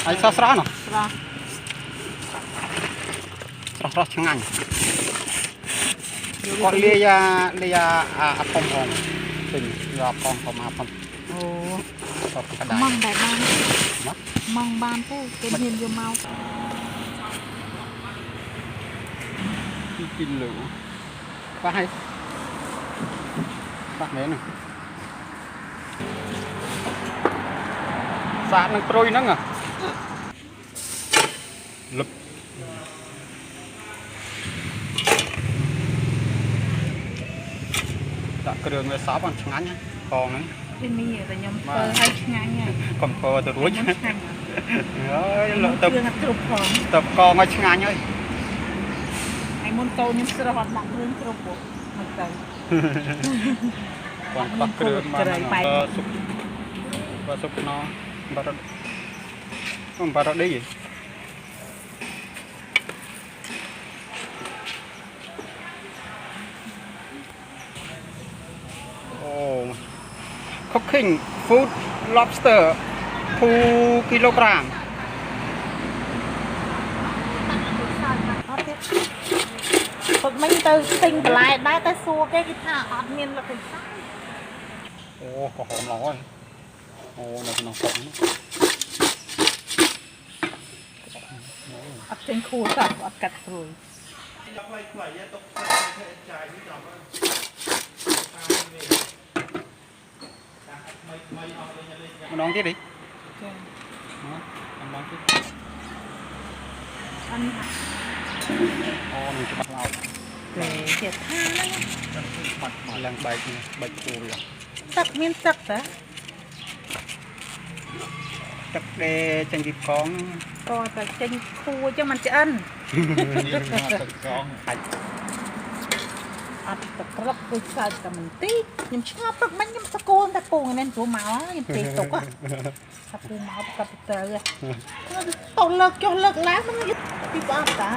ai sao sao nó ស្រស់ sao sao chẳng anh con lia à phong hồng tình do phong hồng à phong អូ so cái đài ម៉ងដែរបាន đó ម៉ងបានទេគេហ៊ានយកមក chín lửa phát hay phát đấy này sạt nó trôi nắng à lực đã cái đường về sáu bằng ngắn nhá còn đấy ទីនេះតែខ្ញុំធ្វើឲ្យឆ្ងាញ់ហើយ còn phơ từ រួ ruột ចឆ្ងាញ់ ơi គ្រឿង tập អត់គ្រប់ផង tập con ngay ngắn ơi ហើយមុនកូនខ្ញុំស្រស់អត់ដាក់គ្រឿងគ្រប់ពួកមិនទៅ còn bắt cái đường mà trời bay. sụp và sụp nó bắt nó không bắt nó đi gì oh cooking food lobster 2 kg អត់ទេពុកមិញទៅទិញបន្លែដែរតែសួរគេគេថាអត់មានលក្ខណៈ ô có hổm rồi ô này nó hổm អត់ចេញខួរទៅអត់កាត់ព្រួយ nó đón tiếp đi ចា đó ăn đón tiếp អត់ ô mình sẽ bắt lao ទេជាថាហ្នឹង mà lần bạch phù rồi ទឹកមានទឹកតា chắc để chân vịt con ក៏តែចេញខួរចឹងមិនឆ្អិន អត់ទឹកក្រឹបដូចសើចតែមិនតិចខ្ញុំឆ្ងល់ព្រឹកមិញខ្ញុំតកូនតែពងនេះចូលមកខ្ញុំពេកទុកថាពូមកកាត់ទៅទៅលើកចុះលើកឡើងហ្នឹងពីបាត់តា